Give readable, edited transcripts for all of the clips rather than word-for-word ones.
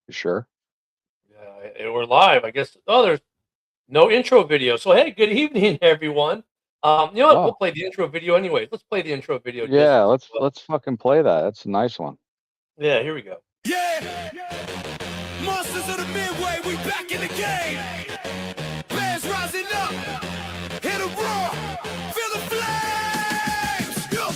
You sure? Yeah, we're live. I guess. Oh, there's no intro video. So hey, good evening, everyone. You know what? We'll Oh, play the intro video anyways. Let's play the intro video just yeah. to. Let's fucking play that. That's a nice one. Yeah, here we go. Yeah, monsters of the midway, we back in the game. Bears rising up, hit a roar, feel the flames. Yo.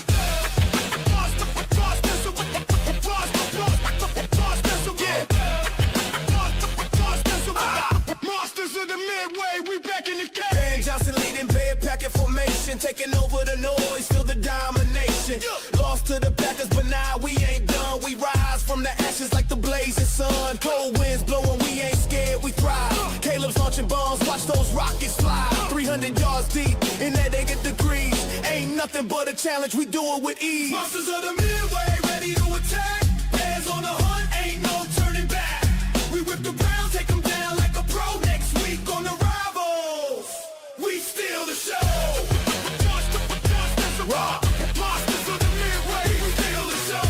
Monsters of the midway, we back in the game. Van Johnson leading bed packet formation, taking over the noise, feel the domination. Lost to the Packers, but now we ain't done. We rise from the ashes like the blazing sun. Cold winds blowing, we ain't scared, we thrive. Caleb's launching bombs, watch those rockets fly. 300 yards deep, in that they get degrees. Ain't nothing but a challenge, we do it with ease. Monsters of the midway, ready to attack. Hands on the hunt, ain't no turning back. We whip the ground, take them down like a pro. Next week on the rivals, we steal the show. Rock. Monsters of the midway, we steal the show.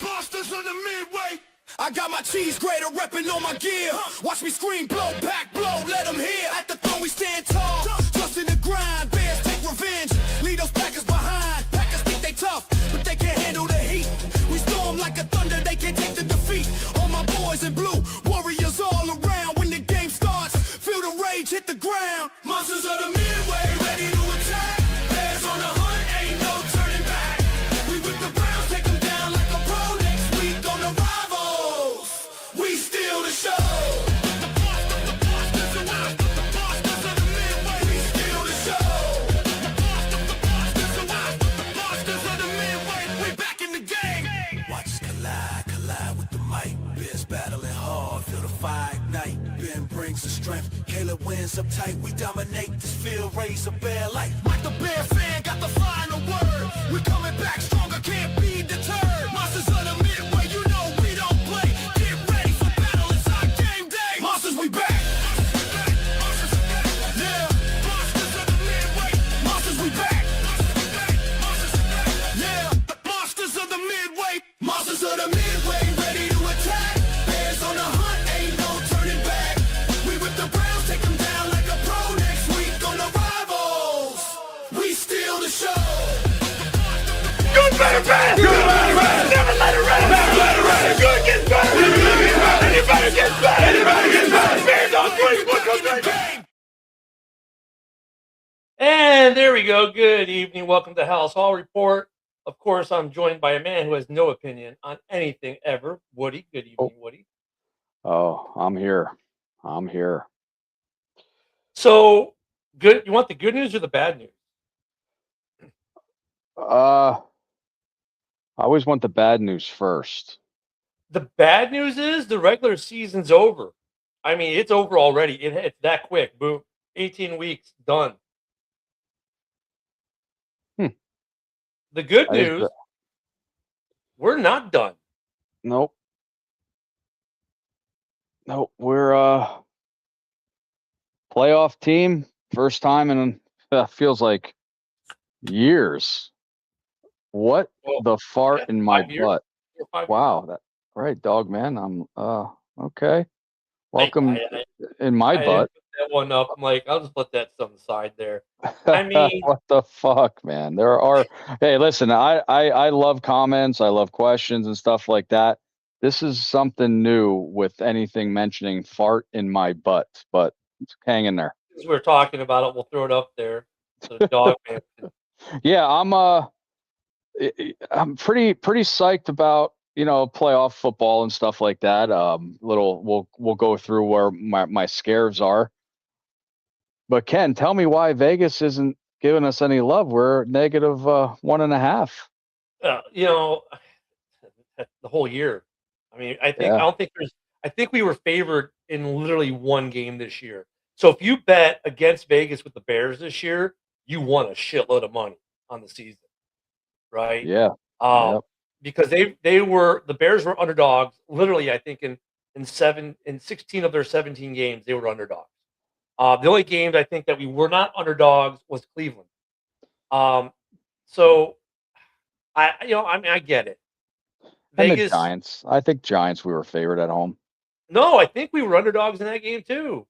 Monsters of the midway. I got my cheese grater reppin' on my gear. Watch me scream, blow, back, blow, let them hear. At the throne we stand tall, trust in the grind. Bears take revenge, leave those Packers behind. Packers think they tough, but they can't handle the heat. We storm like a thunder, they can't take the defeat. All my boys in blue, warriors all around. When the game starts, feel the rage hit the ground. Monsters of the midway, ready to attack. Bears on the hunt, ain't no turning back. We whip the Browns, take them down like a pro. Next week on the rivals, we steal the show. Watch us collide with the might. Bears battling hard, feel the fire ignite. Ben brings the strength, Caleb wins uptight. We dominate this field, raise a bear light. Like the Bear fan got the final word. We're coming back stronger, can't be deterred. Monsters of the midway, you know we don't play. Get ready for battle, it's our game day. Monsters, we back. Yeah, monsters of the midway. Monsters, we back. Yeah, monsters of the midway. Monsters of the midway, ready to attack. Bears on the hunt, ain't no turning back. We whip the Browns, take them down like a pro. Next week on the rivals, we steal the show. Good, better, bad. Good, better, bad. Never let it rest. Never let it rest. Good gets better. Good gets better. Anybody gets better. Anybody gets better. Bears on three. What goes right? And there we go. Good evening. Welcome to Halas Hall Report. Of course, I'm joined by a man who has no opinion on anything ever. Woody. Good Oh, evening, Woody. I'm here. I'm here. So good. You want the good news or the bad news? I always want the bad news first. The bad news is the regular season's over. I mean, it's over already. It's that quick. Boom. 18 weeks, done. Hmm. The good That is news, we're not done. Nope. Nope. We're playoff team. First time in feels like years. What Well, the fart yeah, in my 5 years. butt? 5 years. Wow. That right, dog man. I'm okay. I, Welcome I, in my I didn't butt. put that one up. I'm like, I'll just let that to the side there. I mean, What the fuck, man? Hey, listen, I love comments, I love questions and stuff like that. This is something new with anything mentioning fart in my butt, but it's hang in there. since we're talking about it, we'll throw it up there. So the dog man. Yeah, I'm pretty psyched about, playoff football and stuff like that. We'll go through where my scares are. But Ken, tell me why Vegas isn't giving us any love. We're negative 1.5. You know, the whole year. I mean, I Yeah. don't think there's. I think we were favored in literally one game this year. So if you bet against Vegas with the Bears this year, you won a shitload of money on the season, right? Yeah. Um, Yep. because the Bears were underdogs. Literally, I think in 16 of their 17 games, they were underdogs. The only games I think that we were not underdogs was Cleveland. So I mean, I get it. And the Vegas. Giants. I think Giants, we were favored at home. No, I think we were underdogs in that game too.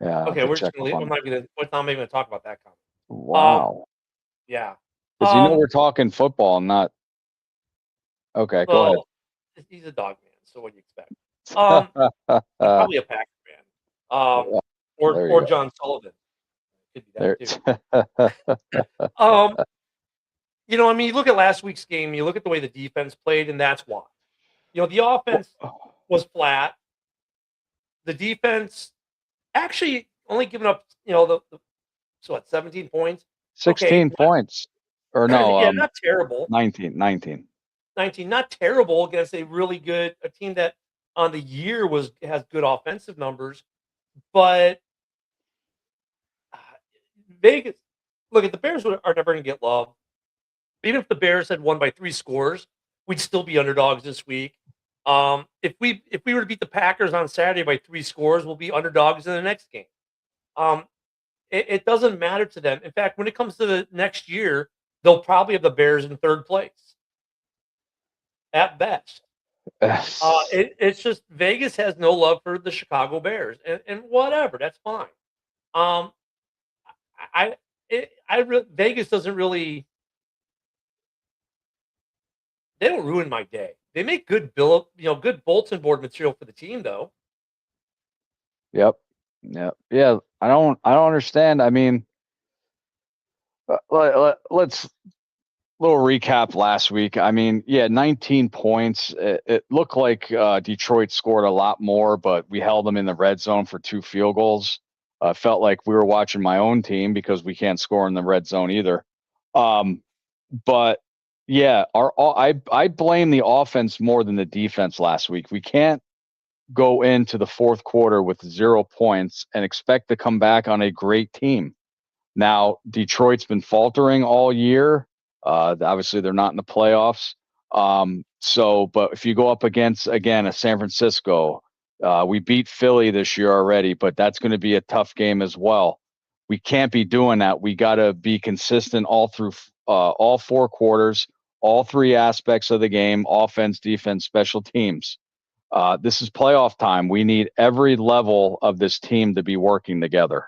Yeah, I have Okay, to we're just check gonna up leave. on. We're not even gonna talk about that comment. Um, Wow. yeah. Because we're talking football, not. Okay, go ahead. Well, he's a dog man, so what do you expect? Um, I'm probably a Packer fan. Well, there you Or go. John Sullivan. Could be that too. There. Um, I mean, you look at last week's game, you look at the way the defense played, and that's why. The offense was flat. The defense actually only giving up, so what, 17 points? Okay, 16 points. Or no, yeah, not terrible. 19. 19, not terrible against a team that on the year has good offensive numbers, but uh, Vegas. Look, at the Bears are never going to get love. Even if the Bears had won by 3 scores, we'd still be underdogs this week. If we were to beat the Packers on Saturday by 3 scores, we'll be underdogs in the next game. Um, it doesn't matter to them. In fact, when it comes to the next year, they'll probably have the Bears in 3rd place at best. It's just Vegas has no love for the Chicago Bears, and whatever, that's fine. Um, Vegas doesn't really. They don't ruin my day. They make good good bulletin board material for the team, though. Yep. Yeah. I don't understand. I mean, let's little recap last week. I mean, yeah, 19 points. It looked like Detroit scored a lot more, but we held them in the red zone for 2 field goals. Felt like we were watching my own team because we can't score in the red zone either. But yeah, I blame the offense more than the defense last week. We can't go into the 4th quarter with 0 points and expect to come back on a great team. Now, Detroit's been faltering all year. Obviously, they're not in the playoffs. But if you go up against, again, a San Francisco, we beat Philly this year already, but that's going to be a tough game as well. We can't be doing that. We got to be consistent all through all 4 quarters, all 3 aspects of the game: offense, defense, special teams. This is playoff time. We need every level of this team to be working together.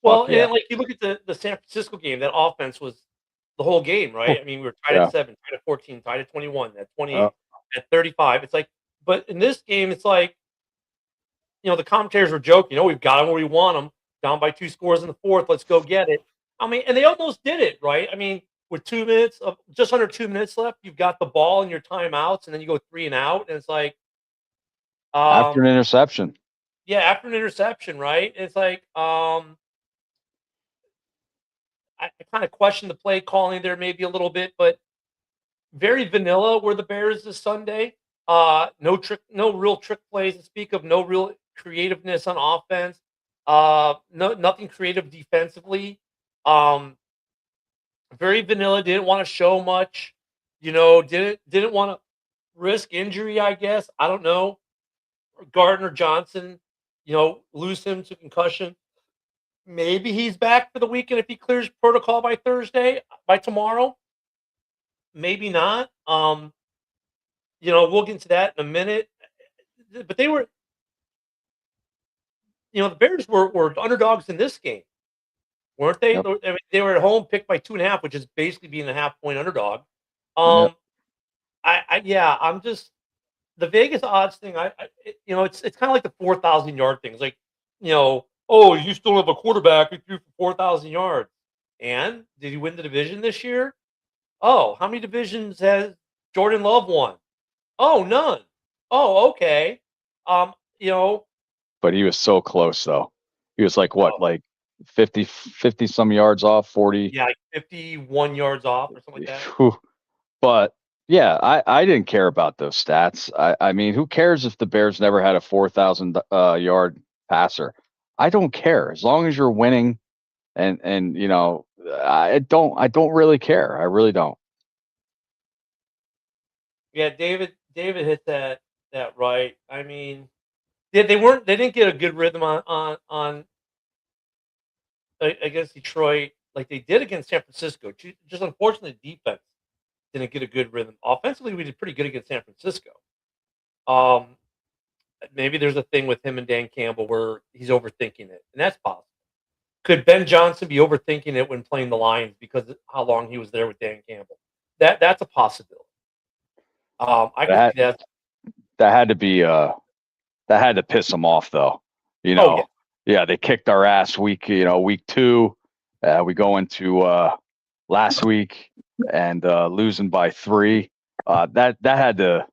Well, Yeah. and like you look at the San Francisco game, that offense was the whole game, right? I mean, we were tied Yeah. at 7, tied at 14, tied at 21, at 28, Oh. at 35. It's like, but in this game, it's like, the commentators were joking. We've got them where we want them. Down by 2 scores in the 4th. Let's go get it. I mean, and they almost did it, right? I mean, with just under 2 minutes left, you've got the ball in your timeouts, and then you go 3 and out, and it's like, After an interception. yeah, after an interception, right? It's like, I kind of question the play calling there maybe a little bit, but very vanilla were the Bears this Sunday. No real trick plays to speak of, no real creativeness on offense. Nothing creative defensively. Very vanilla. Didn't want to show much. Didn't want to risk injury. I guess, I don't know. Gardner Johnson, lose him to concussion. Maybe he's back for the weekend if he clears protocol by tomorrow. Maybe not. We'll get into that in a minute. But they were, the Bears were underdogs in this game, weren't they? Yep. I mean, they were at home, picked by 2.5, which is basically being a half-point underdog. Yep. I'm just the Vegas odds thing. It's kind of like the 4,000 yard thing. It's like, oh, you still have a quarterback who threw for 4,000 yards, and did he win the division this year? Oh, how many divisions has Jordan Love won? Oh, none. Oh, okay. But he was so close, though. He was like, what, like 50 some yards off, 40? Yeah, like 51 yards off or something like that. Whew. But yeah, I didn't care about those stats. I mean, who cares if the Bears never had a 4,000 yard passer? I don't care as long as you're winning, and I don't really care. I really don't. Yeah, David hit that right. I mean, they didn't get a good rhythm on against Detroit like they did against San Francisco. Just unfortunately, defense didn't get a good rhythm. Offensively, we did pretty good against San Francisco. Um, Maybe there's a thing with him and Dan Campbell where he's overthinking it, and that's possible. Could Ben Johnson be overthinking it when playing the Lions because of how long he was there with Dan Campbell? That's a possibility. I could That see that. that had to be that had to piss him off though. You Oh know, yeah, they kicked our ass week 2. We go into last week and losing by 3. That had to,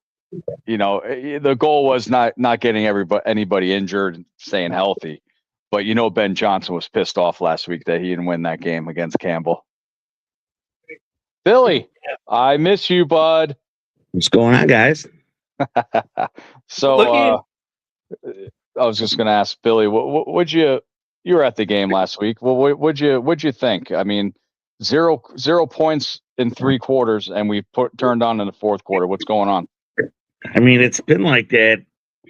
the goal was not getting anybody injured and staying healthy. But Ben Johnson was pissed off last week that he didn't win that game against Campbell. Billy, I miss you, bud. What's going on, guys? So I was just going to ask Billy, would you were at the game last week? Well, what'd you think? I mean, zero points in 3 quarters, and we turned on in the 4th quarter. What's going on? I mean, it's been like that,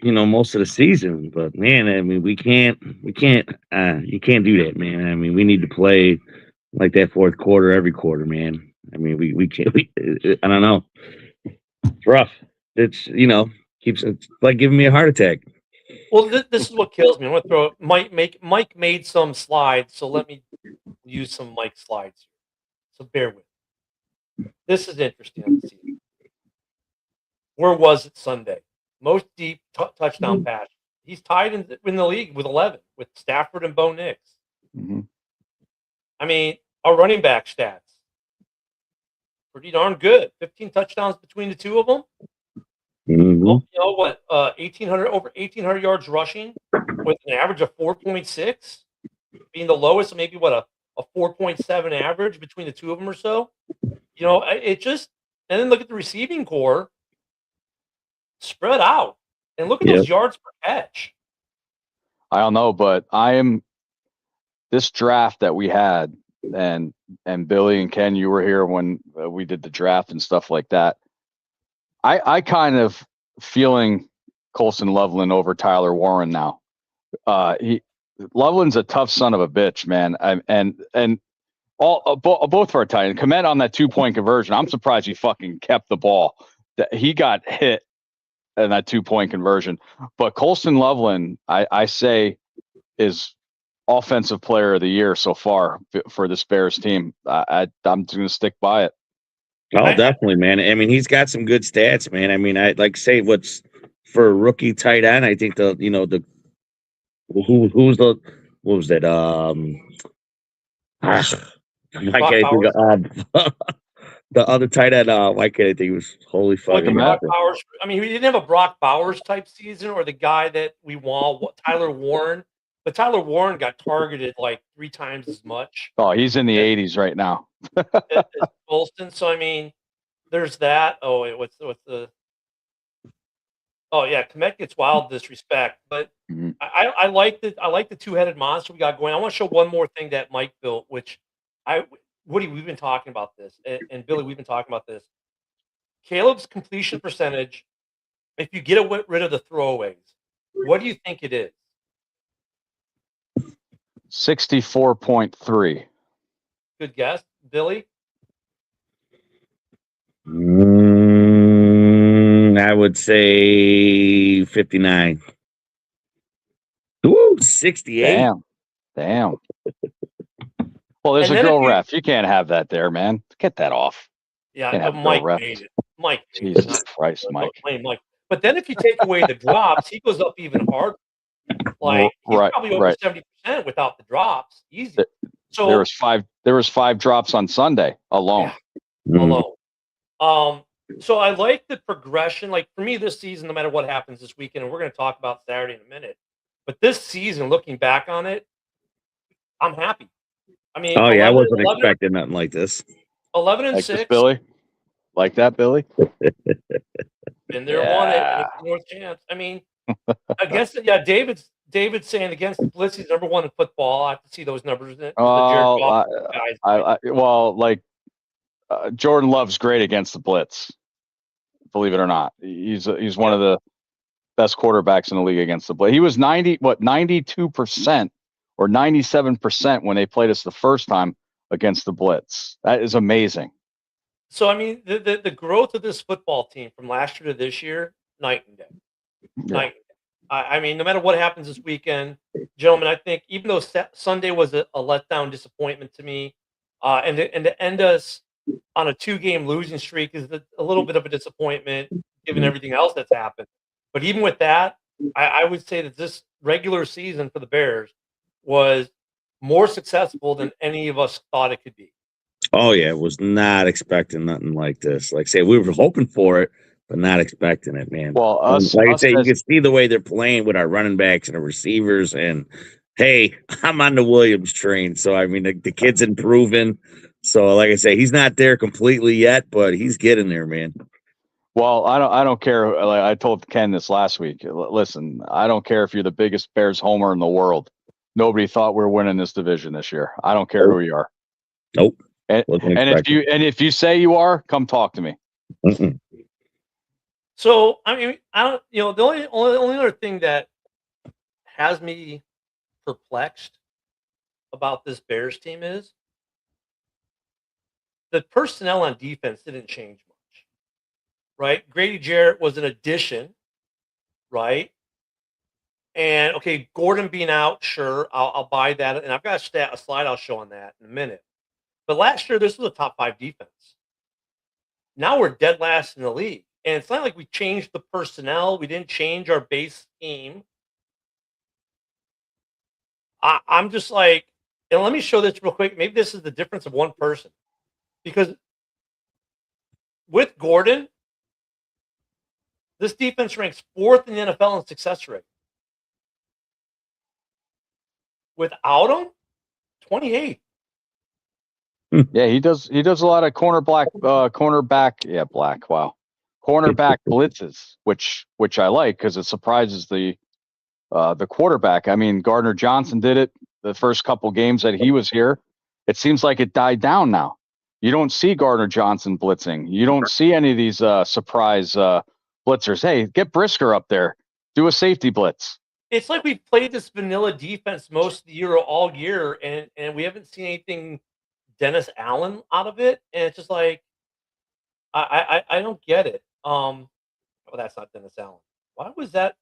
most of the season. But man, I mean, you can't do that, man. I mean, we need to play like that 4th quarter every quarter, man. I mean, we can't. I don't know. It's rough. It's it's like giving me a heart attack. Well, this is what kills me. I'm going to throw Mike made some slides, so let me use some Mike slides here. So bear with me. This is interesting on the season. Where was it Sunday? Most deep touchdown pass. He's tied in the league with 11 with Stafford and Bo Nix. Mm-hmm. I mean, our running back stats pretty darn good. 15 touchdowns between the two of them. Mm-hmm. Well, what? 1,800 yards rushing with an average of 4.6, being the lowest, maybe a 4.7 average between the two of them or so. It just, and then look at the receiving core spread out, and look at those yards per catch. I don't know, but this draft that we had, and Billy and Ken, you were here when we did the draft and stuff like that. I kind of feeling Colson Loveland over Tyler Warren now. Loveland's a tough son of a bitch, man. And both of our tight ends. Comment on that 2-point conversion. I'm surprised he fucking kept the ball. He got hit in that 2-point conversion. But Colson Loveland, I say, is offensive player of the year so far for this Bears team. I'm going to stick by it. Oh, definitely, man. I mean, he's got some good stats, man. I mean, I like say what's for a rookie tight end. I think what was that? I can't think of the other tight end. Why can't I think it was holy fucking Brock Bowers. I mean, we didn't have a Brock Bowers type season or the guy that we want, Tyler Warren. But Tyler Warren got targeted like 3 times as much. Oh, he's in the 80s right now. as Colston. So I mean, there's that. Oh, wait, what's the? Oh yeah, Komet gets wild disrespect, but I like the 2-headed monster we got going. I want to show one more thing that Mike built, which Woody, we've been talking about this, and Billy, we've been talking about this. Caleb's completion percentage, if you get rid of the throwaways, what do you think it is? 64.3. Good guess, Billy. I would say 59. Ooh, 68. Damn. Well, there's a girl ref. You can't have that there, man. Get that off. Yeah, Mike made it. Mike. Jesus Christ, Mike. Mike. But then if you take away the drops, he goes up even harder. Like he's probably over 70% without the drops. Easy. So there was 5 drops on Sunday alone. Yeah, alone. So I like the progression. Like for me this season, no matter what happens this weekend, and we're going to talk about Saturday in a minute. But this season, looking back on it, I'm happy. I mean, I wasn't expecting nothing like this. 11-6. Like this, Billy? Like that, Billy? Been there, won it. North chance. I mean, against it, yeah. David's saying against the Blitz, he's number 1 in football. I have to see those numbers. Jordan Love's great against the Blitz. Believe it or not, he's one of the best quarterbacks in the league against the Blitz. He was 92% or 97% when they played us the first time against the Blitz. That is amazing. So, I mean, the growth of this football team from last year to this year, night and day. Yeah. Night and day. I mean, no matter what happens this weekend, gentlemen, I think even though Sunday was a letdown disappointment to me, and to end us on a 2-game losing streak is a little bit of a disappointment given everything else that's happened. But even with that, I would say that this regular season for the Bears was more successful than any of us thought it could be. Oh yeah, was not expecting nothing like this. Like I say, we were hoping for it, but not expecting it, man. Well, And us like I us say, you as can see the way they're playing with our running backs and the receivers. And hey, I'm on the Williams train, so I mean the kid's improving. So like I say, he's not there completely yet, but he's getting there, man. well, I don't care. Like I told Ken this last week. Listen, I don't care if you're the biggest Bears homer in the world. Nobody thought we were winning this division this year. I don't care who you are. Nope, And, wasn't and expecting. if you say you are, come talk to me. Mm-mm. So, I mean, I don't, the only other thing that has me perplexed about this Bears team is the personnel on defense didn't change much, right? Grady Jarrett was an addition, right? And okay, Gordon being out, sure, I'll buy that, and I've got a slide I'll show on that in a minute. But last year, this was a top 5 defense. Now we're dead last in the league, and it's not like we changed the personnel. We didn't change our base team. I'm just like, and let me show this real quick. Maybe this is the difference of one person, because with Gordon, this defense ranks 4th in the NFL in success rate. Without him, 28. Yeah, he does a lot of cornerback blitzes, which I like because it surprises the quarterback. I mean, Gardner Johnson did it the first couple games that he was here. It seems like it died down now. You don't see Gardner Johnson blitzing. You don't see any of these surprise blitzers. Hey, get Brisker up there. Do a safety blitz. It's like we've played this vanilla defense most of the year, all year, and we haven't seen anything Dennis Allen out of it. And it's just like I don't get it. Oh, that's not Dennis Allen. Why was that?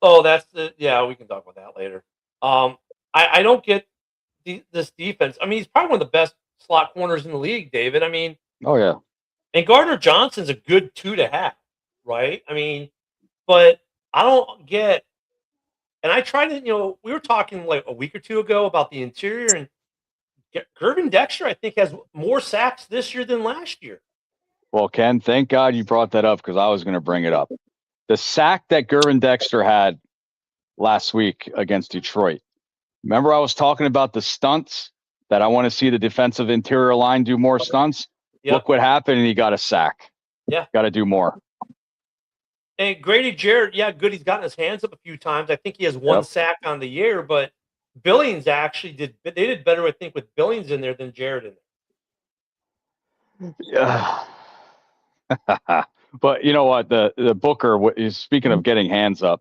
Oh, that's we can talk about that later. I don't get this defense. I mean, he's probably one of the best slot corners in the league, David. I mean, Oh yeah. and Gardner Johnson's a good 2 to have, right? I mean, but I don't get. And I tried to, we were talking like a week or two ago about the interior, and Gervin Dexter, I think, has more sacks this year than last year. Well, Ken, thank God you brought that up because I was going to bring it up. The sack that Gervin Dexter had last week against Detroit. Remember, I was talking about the stunts that I want to see the defensive interior line do more stunts. Yep. Look what happened, and he got a sack. Yeah. Got to do more. And Grady Jarrett, yeah, good. He's gotten his hands up a few times. I think he has 1 sack on the year, but Billings actually did. They did better, I think, with Billings in there than Jarrett in there. Yeah. But you know what? The Booker is speaking of getting hands up.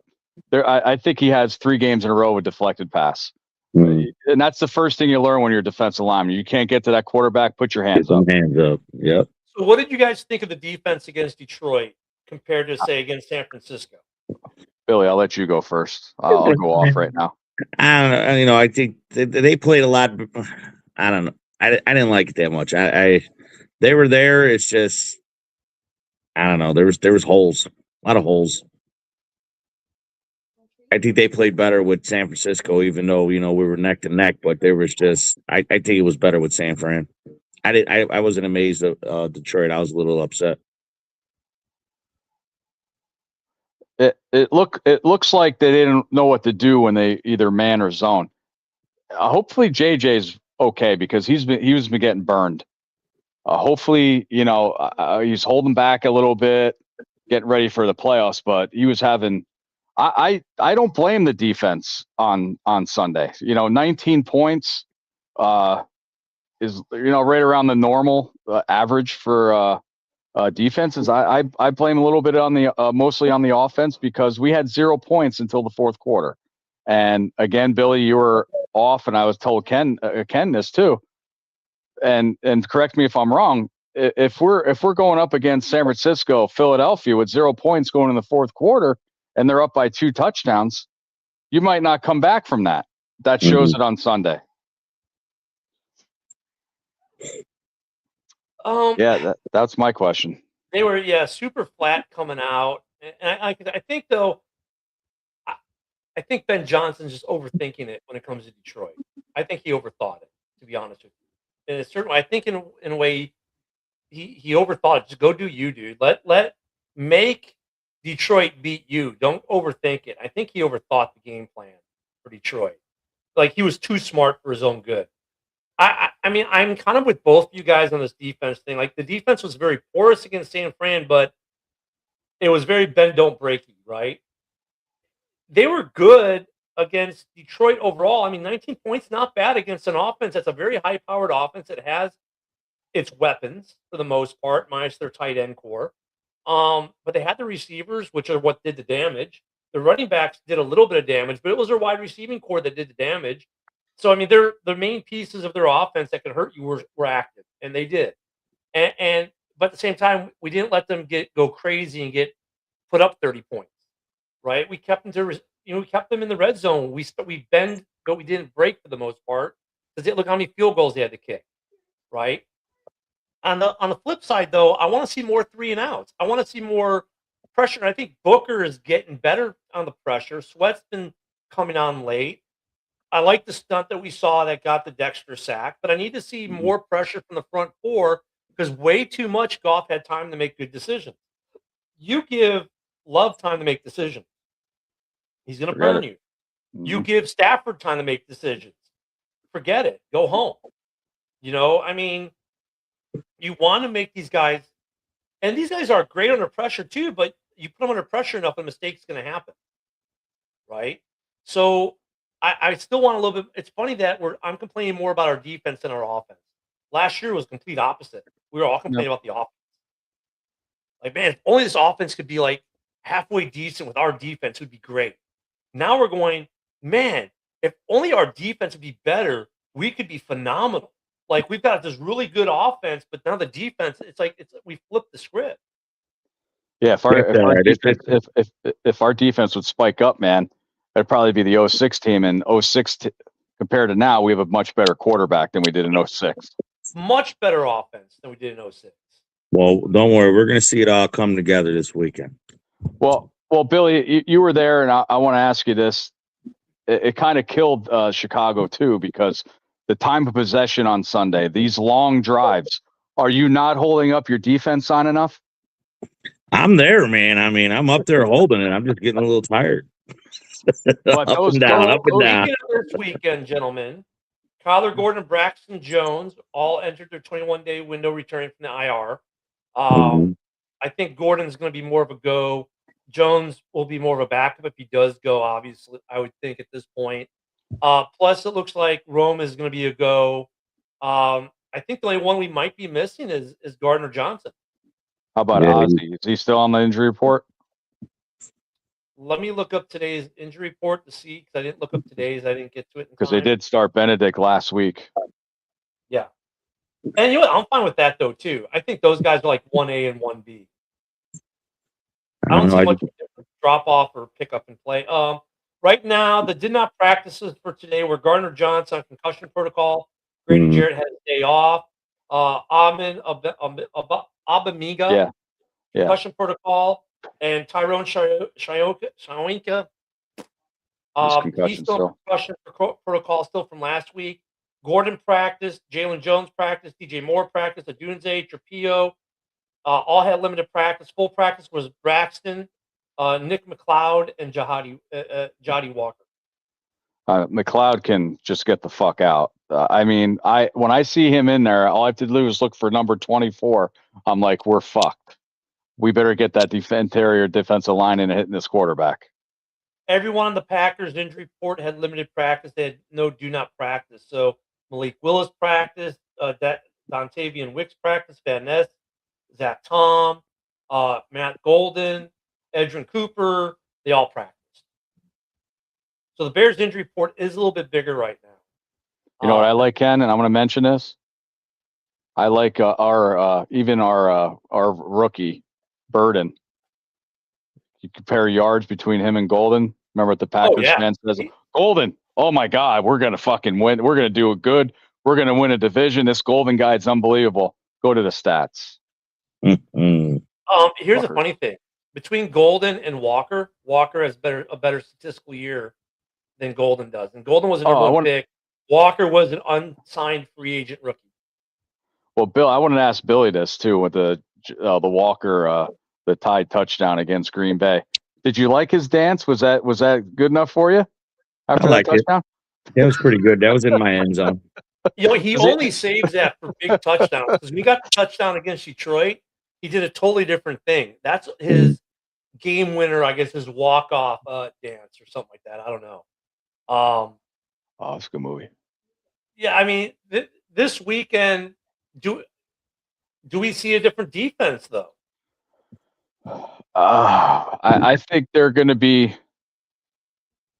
There, I think he has 3 games in a row with deflected pass, and that's the first thing you learn when you're a defensive lineman. You can't get to that quarterback. Put your hands up. Hands up. Yep. So, what did you guys think of the defense against Detroit compared to, say, against San Francisco? Billy, I'll let you go first. I'll go off right now. I don't know. I think they played a lot. I don't know. I didn't like it that much. They were there. It's just I don't know. There was holes, a lot of holes. I think they played better with San Francisco, even though we were neck to neck. But there was just I think it was better with San Fran. I wasn't amazed at Detroit. I was a little upset. It looks like they didn't know what to do when they either man or zone. Hopefully JJ's okay because he was been getting burned. Hopefully he's holding back a little bit, getting ready for the playoffs. But he was having. I don't blame the defense on Sunday. 19 points is right around the normal average for defenses. I blame a little bit on the mostly on the offense because we had 0 points until the fourth quarter. And again, Billy, you were off, and I was told Ken this too. And correct me if I'm wrong. if we're going up against San Francisco, Philadelphia with 0 points going in the fourth quarter, and they're up by 2 touchdowns, you might not come back from that. That shows it on Sunday. Yeah, that's my question. They were super flat coming out, and I think though, I think Ben Johnson's just overthinking it when it comes to Detroit. I think he overthought it, to be honest with you. In a certain way, I think in a way he overthought it. Just go do you, dude. Make Detroit beat you. Don't overthink it. I think he overthought the game plan for Detroit. Like, he was too smart for his own good. I mean, I'm kind of with both you guys on this defense thing. Like, the defense was very porous against San Fran, but it was very bend don't breaky, right? They were good against Detroit overall. I mean, 19 points, not bad against an offense that's a very high-powered offense. It has its weapons for the most part, minus their tight end core. But they had the receivers, which are what did the damage. The running backs did a little bit of damage, but it was their wide receiving core that did the damage. So, I mean, the main pieces of their offense that could hurt you were active, and they did. But at the same time, we didn't let them go crazy and get put up 30 points, right? We kept them we kept them in the red zone. We bend, but we didn't break for the most part, because look how many field goals they had to kick, right? On the flip side, though, I want to see more 3-and-outs. I want to see more pressure. And I think Booker is getting better on the pressure. Sweat's been coming on late. I like the stunt that we saw that got the Dexter sack, but I need to see more pressure from the front four, because way too much Goff had time to make good decisions. You give Love time to make decisions, he's going to burn you. You give Stafford time to make decisions, forget it. Go home. I mean, you want to make these guys, and these guys are great under pressure too, but you put them under pressure enough, a mistake's going to happen, right? So I still want a little bit. It's funny that I'm complaining more about our defense than our offense. Last year was complete opposite. We were all complaining about the offense. Like, man, if only this offense could be like halfway decent with our defense, would be great. Now we're going, man, if only our defense would be better, we could be phenomenal. Like, we've got this really good offense, but now the defense, we flipped the script. Yeah, if our defense would spike up, man, it'd probably be the 06 team. And 06 compared to now, we have a much better quarterback than we did in 06. Much better offense than we did in 06. Well, don't worry. We're going to see it all come together this weekend. Well, Billy, you were there, and I want to ask you this. It kind of killed Chicago, too, because the time of possession on Sunday, these long drives, are you not holding up your defense on enough? I'm there, man. I mean, I'm up there holding it. I'm just getting a little tired. Up and down. This weekend, gentlemen, Kyler Gordon and Braxton Jones all entered their 21-day window returning from the IR. I think Gordon's going to be more of a go. Jones will be more of a backup if he does go, obviously, I would think at this point. Plus, it looks like Rome is going to be a go. I think the only one we might be missing is Gardner Johnson. How about Ozzie? Is he still on the injury report? Let me look up today's injury report to see, because I didn't look up today's. I didn't get to it because they did start Benedict last week. Yeah. And you know what? I'm fine with that, though, too. I think those guys are like 1A and 1B. I don't see much drop off or pick up and play. Right now, the did not practices for today were Gardner Johnson on concussion protocol. Grady Jarrett had a day off. Amin Abamiga, concussion protocol. And Tyrone Shawinka, he's still in concussion protocol still from last week. Gordon practiced, Jalen Jones practiced, DJ Moore practiced, Adunze, Trapillo, all had limited practice. Full practice was Braxton, Nick McLeod, and Jody Walker. McLeod can just get the fuck out. I mean, when I see him in there, all I have to do is look for number 24. I'm like, we're fucked. We better get that interior defensive line in hitting this quarterback. Everyone on the Packers injury report had limited practice. They had no do not practice. So Malik Willis practiced, Dontavian Wicks practiced, Van Ness, Zach Tom, Matt Golden, Edrin Cooper, they all practiced. So the Bears injury report is a little bit bigger right now. You know what I like, Ken, and I'm going to mention this? I like our rookie Burden. You compare yards between him and Golden. Remember what the Oh Packers yeah. fans says? Golden. Oh my God, we're gonna fucking win. We're gonna do it good. We're gonna win a division. This Golden guy is unbelievable. Go to the stats. Mm-mm. Here's a funny thing. Between Golden and Walker, Walker has a better statistical year than Golden does. And Golden was a number one pick. Walker was an unsigned free agent rookie. Well, Bill, I wanted to ask Billy this too with the Walker the tied touchdown against Green Bay. Did you like his dance? Was that good enough for you after that touchdown? That was pretty good. That was in my end zone. He only saves that for big touchdowns because we got the touchdown against Detroit. He did a totally different thing. That's his game winner, I guess, his walk off dance or something like that. I don't know. Oh, it's a good movie. Yeah, I mean, this weekend, do we see a different defense though? I think they're going to be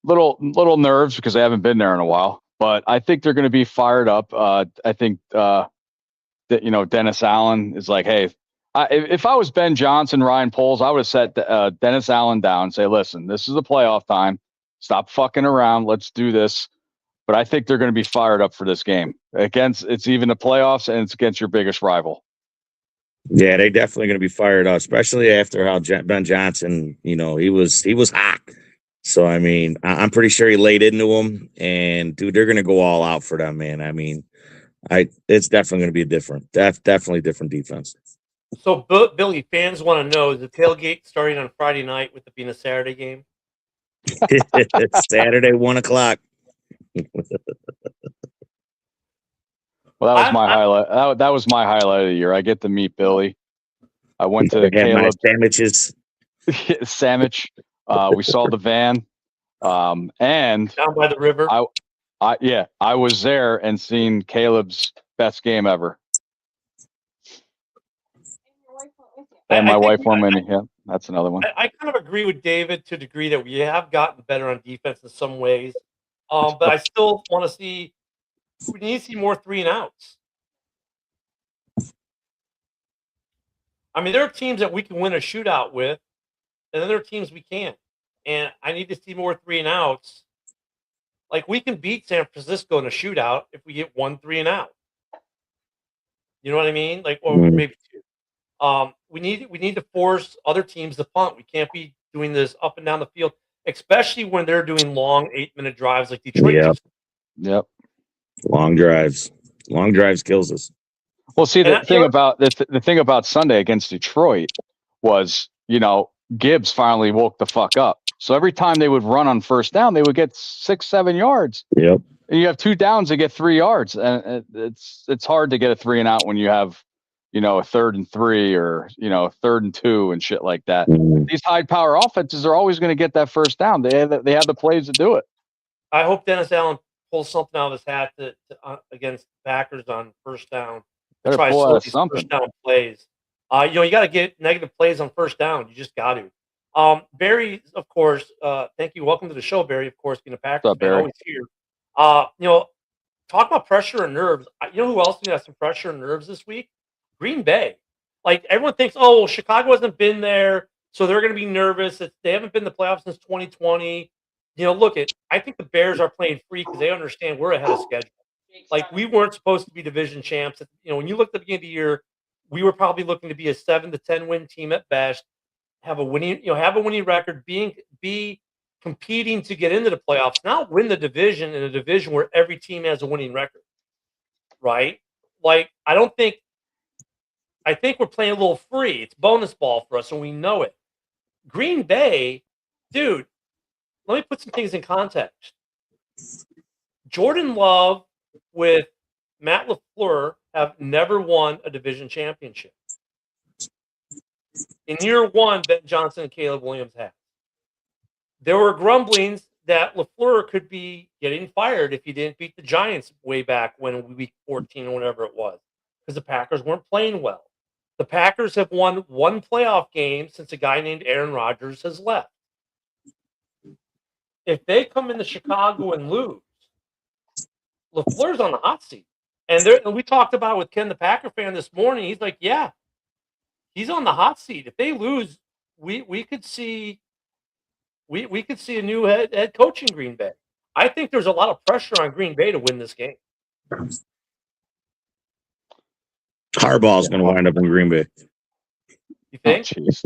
little nerves because they haven't been there in a while. But I think they're going to be fired up. I think that Dennis Allen is like, hey, if I was Ben Johnson, Ryan Poles, I would have set Dennis Allen down and say, listen, this is the playoff time. Stop fucking around. Let's do this. But I think they're going to be fired up for this game. It's even the playoffs, and it's against your biggest rival. Yeah, they're definitely going to be fired up, especially after how Ben Johnson, he was hot. So, I mean, I'm pretty sure he laid into them, and dude, they're going to go all out for them, man. I mean, it's definitely going to be a definitely different defense. So, Billy, fans want to know, is the tailgate starting on Friday night with it being a Saturday game? It's Saturday, 1:00. Well, that was my highlight. That was my highlight of the year. I get to meet Billy. I went to Caleb sandwiches. Sandwich. We saw the van. And down by the river. I was there and seen Caleb's best game ever. And my wife went with me. Yeah, that's another one. I kind of agree with David to a degree that we have gotten better on defense in some ways. But I still want to see. We need to see more 3-and-outs. I mean, there are teams that we can win a shootout with, and then there are teams we can't. And I need to see more 3-and-outs. Like, we can beat San Francisco in a shootout if we get 1 3-and-out. You know what I mean? Like, or maybe 2. We need to force other teams to punt. We can't be doing this up and down the field, especially when they're doing long 8-minute drives like Detroit. Yep. Long drives kills us. Well, see, the thing about Sunday against Detroit was, Gibbs finally woke the fuck up. So every time they would run on first down, they would get 6-7 yards. Yep. And you have 2 downs to get 3 yards, and it's hard to get a 3-and-out when you have, a 3rd and 3 or 3rd and 2 and shit like that. These high power offenses are always going to get that first down. They have the plays to do it. I hope Dennis Allen pulls something out of his hat against Packers on first down. Try to pull out something. First down plays. You got to get negative plays on first down. You just got to. Barry, of course. Thank you. Welcome to the show, Barry. Of course, being a Packers fan, Barry? always here. Talk about pressure and nerves. You know who else has some pressure and nerves this week? Green Bay. Like, everyone thinks, oh, well, Chicago hasn't been there, so they're going to be nervous. They haven't been in the playoffs since 2020. I think the Bears are playing free because they understand we're ahead of schedule. Like, we weren't supposed to be division champs. When you looked at the beginning of the year, we were probably looking to be a 7 to 10 win team at best, have a winning record, be competing to get into the playoffs, not win the division in a division where every team has a winning record, right? Like, I think we're playing a little free. It's bonus ball for us, and we know it. Green Bay, dude, let me put some things in context. Jordan Love with Matt LaFleur have never won a division championship. In year 1, Ben Johnson and Caleb Williams have. There were grumblings that LaFleur could be getting fired if he didn't beat the Giants way back when week 14 or whatever it was, because the Packers weren't playing well. The Packers have won 1 playoff game since a guy named Aaron Rodgers has left. If they come into Chicago and lose, LaFleur's on the hot seat. And we talked about it with Ken, the Packer fan, this morning. He's like, yeah, he's on the hot seat. If they lose, we could see we could see a new head coach in Green Bay. I think there's a lot of pressure on Green Bay to win this game. Harbaugh's going to wind up in Green Bay. You Oh, think? jeez.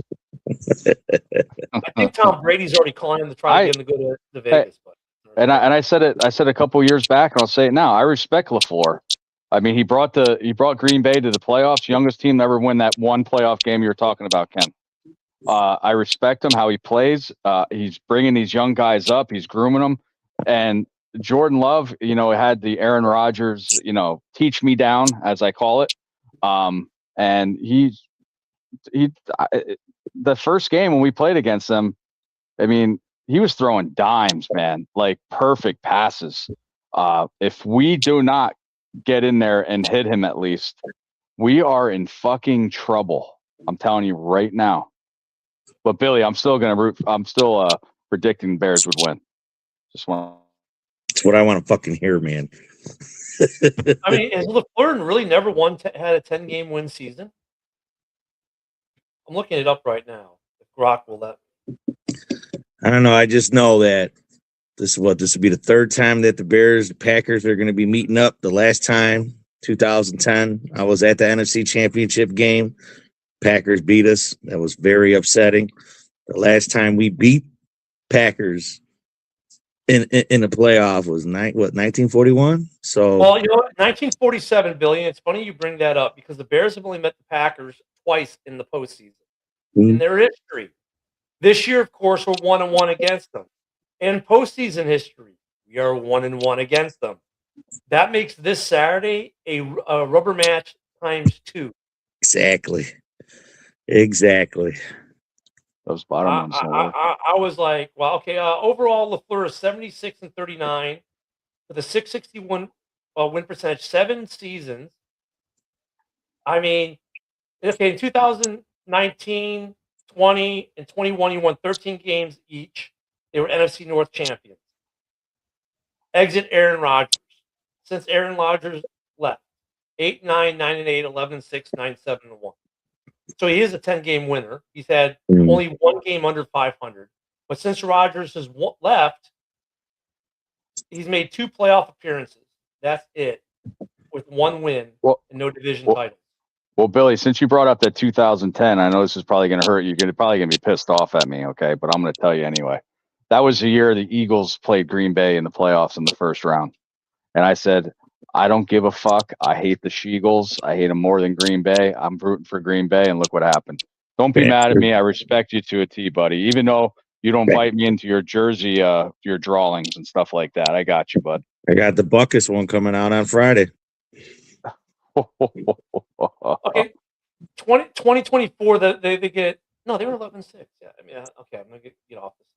I think Tom Brady's already calling him to try to get him to go to Vegas. But And I said it. I said a couple years back, and I'll say it now. I respect LaFleur. I mean, he brought Green Bay to the playoffs. Youngest team to ever win that one playoff game you were talking about, Ken. I respect him, how he plays. He's bringing these young guys up. He's grooming them. And Jordan Love, had the Aaron Rodgers, teach me down, as I call it. And the first game when we played against them, I mean, he was throwing dimes, man, like perfect passes. If we do not get in there and hit him at least, we are in fucking trouble. I'm telling you right now. But Billy, I'm still predicting the Bears would win. Just want. That's what I want to fucking hear, man. I mean, has LaFleur really never had a 10-game win season? I'm looking it up right now. If Grok will let me. I don't know. I just know that this will be the third time that the Packers are going to be meeting up. The last time, 2010, I was at the NFC Championship game. Packers beat us. That was very upsetting. The last time we beat Packers in the playoff was 1941. So, well, 1947, Billy. And it's funny you bring that up because the Bears have only met the Packers twice in the postseason in their history. This year, of course, we're 1-1 against them. In postseason history, we are 1-1 against them. That makes this Saturday a rubber match times 2. Exactly. Those bottom ones. I was like, well, okay. Overall, LaFleur is 76-39 with a 661 win percentage, 7 seasons. I mean, okay, in 2019, 20, and 21, he won 13 games each. They were NFC North champions. Exit Aaron Rodgers. Since Aaron Rodgers left, 8-9, 9-8, 11-6, 9-7-1. So he is a 10-game winner. He's had only one game under 500. But since Rodgers has left, he's made 2 playoff appearances. That's it, with 1 win and no division titles. Well, Billy, since you brought up that 2010, I know this is probably going to hurt you. You're probably going to be pissed off at me, okay? But I'm going to tell you anyway. That was the year the Eagles played Green Bay in the playoffs in the first round. And I said, I don't give a fuck. I hate the Sheagles. I hate them more than Green Bay. I'm rooting for Green Bay, and look what happened. Don't be mad at me. I respect you to a T, buddy. Even though you don't bite me into your jersey, your drawings and stuff like that. I got you, bud. I got the Buckus one coming out on Friday. Okay, 2024, they get no, they were 11-6. Yeah, I mean, okay, I'm gonna get off this.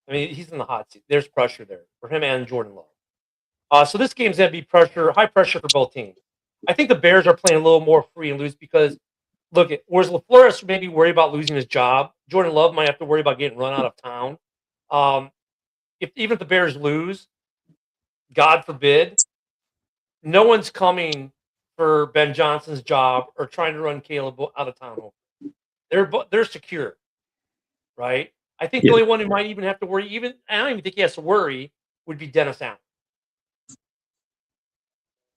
I mean, he's in the hot seat. There's pressure there for him and Jordan Love. So this game's gonna be high pressure for both teams. I think the Bears are playing a little more free and loose because whereas LaFleur has to maybe worry about losing his job, Jordan Love might have to worry about getting run out of town. Even if the Bears lose, God forbid, no one's coming for Ben Johnson's job or trying to run Caleb out of town. They're secure, right? I think the only one who might even have to worry, I don't even think he has to worry, would be Dennis Allen.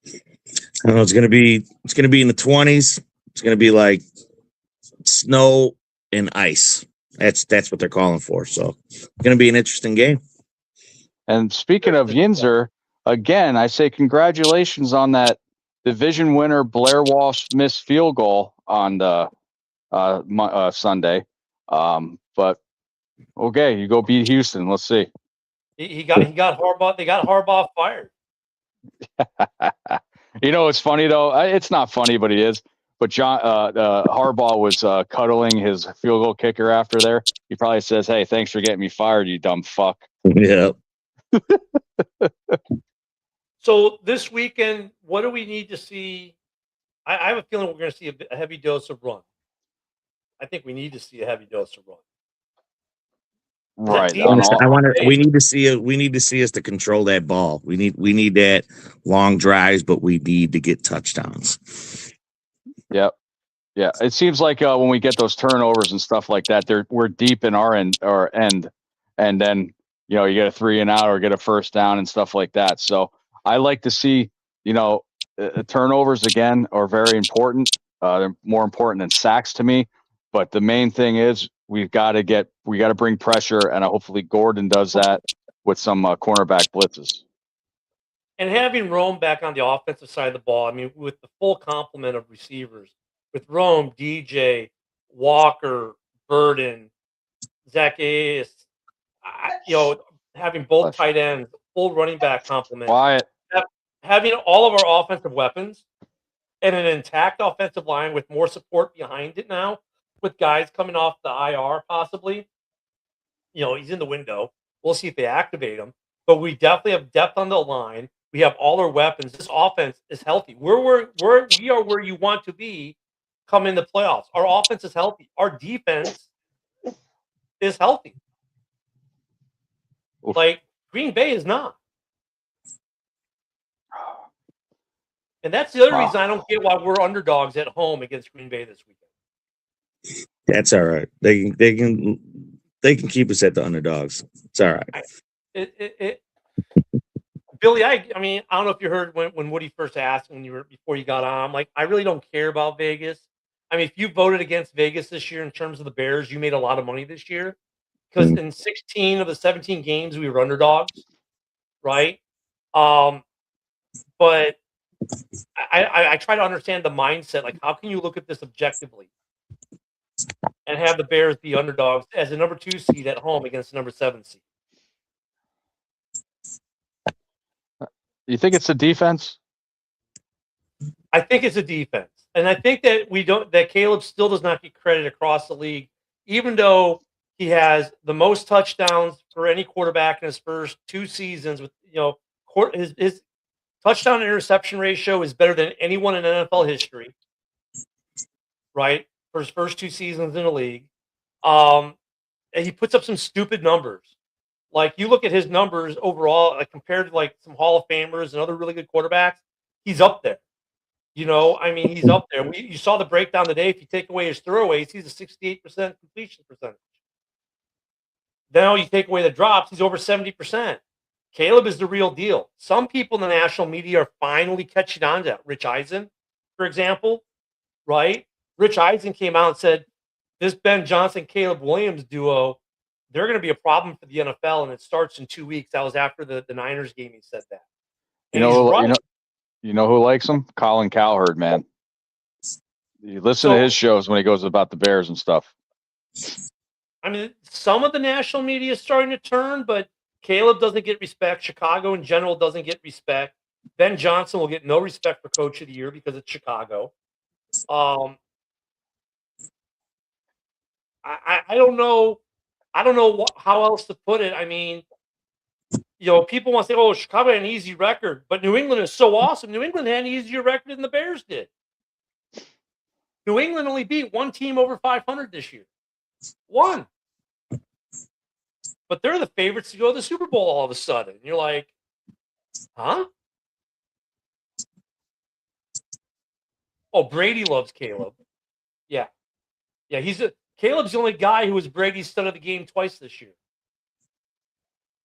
I don't know. It's gonna be in the 20s. It's gonna be like snow and ice. That's what they're calling for. So it's gonna be an interesting game. And speaking of Yinzer, again, I say congratulations on that division winner Blair Walsh missed field goal on the Sunday. But okay, you go beat Houston. Let's see. He got Harbaugh. They got Harbaugh fired. It's funny though. It's not funny, but it is. But Harbaugh was cuddling his field goal kicker after there. He probably says, "Hey, thanks for getting me fired, you dumb fuck." Yeah. So this weekend, what do we need to see? I have a feeling we're going to see a heavy dose of run. I think we need to see a heavy dose of run. Right. defense I want to. Hey, We need to see it. We need to see us to control that ball. We need that long drives, but we need to get touchdowns. Yep. Yeah. It seems like when we get those turnovers and stuff like that, we're deep in our end, and then you get a 3-and-out or get a first down and stuff like that. So I like to see turnovers again are very important. They're more important than sacks to me. But the main thing is we got to bring pressure, and hopefully Gordon does that with some cornerback blitzes. and having Rome back on the offensive side of the ball, I mean, with the full complement of receivers, with Rome, DJ, Walker, Burden, Zacchaeus, having both tight ends, full running back complement, Wyatt. having all of our offensive weapons and an intact offensive line with more support behind it now, with guys coming off the IR possibly. He's in the window. We'll see if they activate him. But we definitely have depth on the line. We have all our weapons. This offense is healthy. We are where you want to be come in the playoffs. Our offense is healthy. Our defense is healthy. Oof. Like Green Bay is not. And that's the other reason I don't get why we're underdogs at home against Green Bay this weekend. That's all right. They can keep us at the underdogs. It's all right. Billy, I mean, I don't know if you heard when Woody first asked before you got on. I'm like, I really don't care about Vegas. I mean, if you voted against Vegas this year in terms of the Bears, you made a lot of money this year because in 16 of the 17 games we were underdogs, right? But I try to understand the mindset. Like, how can you look at this objectively and have the Bears be underdogs as a number 2 seed at home against the number 7 seed? You think it's the defense? I think it's a defense. And I think that Caleb still does not get credit across the league, even though he has the most touchdowns for any quarterback in his first 2 seasons. With his touchdown to interception ratio is better than anyone in NFL history, right? For his first 2 seasons in the league. And he puts up some stupid numbers. Like, you look at his numbers overall, like compared to like some Hall of Famers and other really good quarterbacks, he's up there. I mean, he's up there. You saw the breakdown today. If you take away his throwaways, he's a 68% completion percentage. Now you take away the drops, he's over 70%. Caleb is the real deal. Some people in the national media are finally catching on to that. Rich Eisen, for example, right? Rich Eisen came out and said, this Ben Johnson, Caleb Williams duo, they're going to be a problem for the NFL, and it starts in 2 weeks. That was after the Niners game. He said that. And You know who likes him? Colin Cowherd, man. You listen to his shows when he goes about the Bears and stuff. I mean, some of the national media is starting to turn, but Caleb doesn't get respect. Chicago in general doesn't get respect. Ben Johnson will get no respect for Coach of the Year because it's Chicago. I don't know. I don't know how else to put it. I mean, people want to say, "Oh, Chicago had an easy record," but New England is so awesome. New England had an easier record than the Bears did. New England only beat one team over 500 this year. One. But they're the favorites to go to the Super Bowl all of a sudden. And you're like, huh? Oh, Brady loves Caleb. Yeah. Yeah, Caleb's the only guy who was Brady's stud of the game twice this year.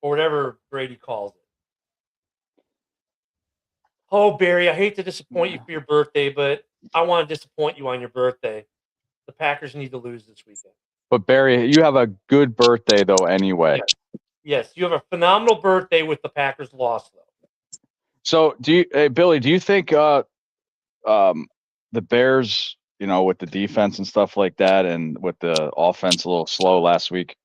Or whatever Brady calls it. Oh, Barry, I hate to disappoint you for your birthday, but I want to disappoint you on your birthday. The Packers need to lose this weekend. But Barry, you have a good birthday though anyway. Yes, you have a phenomenal birthday with the Packers loss though. So Billy, do you think the Bears, with the defense and stuff like that and with the offense a little slow last week,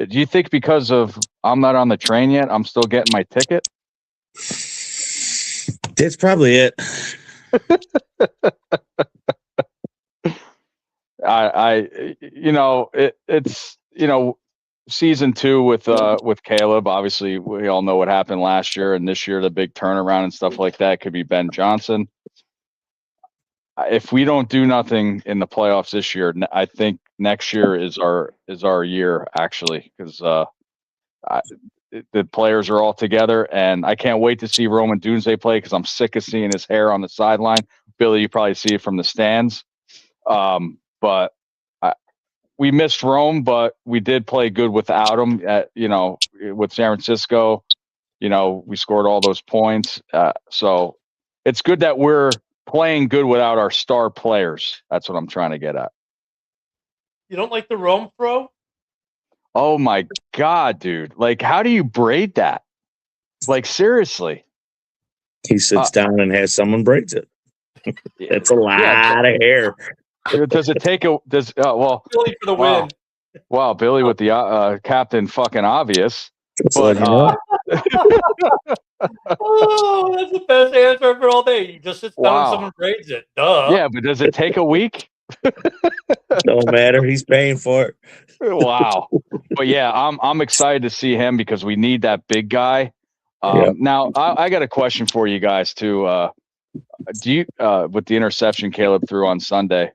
do you think because of I'm not on the train yet, I'm still getting my ticket? That's probably it. It's season 2 with Caleb. Obviously, we all know what happened last year, and this year the big turnaround and stuff like that could be Ben Johnson. If we don't do nothing in the playoffs this year, I think next year is our year actually, because the players are all together, and I can't wait to see Roman Doomsday play because I'm sick of seeing his hair on the sideline. Billy, you probably see it from the stands. But we missed Rome, but we did play good without him. With San Francisco, we scored all those points. So it's good that we're playing good without our star players. That's what I'm trying to get at. You don't like the Rome throw? Oh my God, dude. Like, how do you braid that? Like, seriously. He sits down and has someone braids it. It's a lot of hair. Does it take a well Billy for the wow. win. Wow, Billy with the captain fucking obvious. But Oh, that's the best answer for all day. You just sit down and someone braids it. Duh. Yeah, but does it take a week? Don't matter. He's paying for it. Wow. But yeah, I'm excited to see him because we need that big guy. Now I got a question for you guys too. Do you with the interception Caleb threw on Sunday,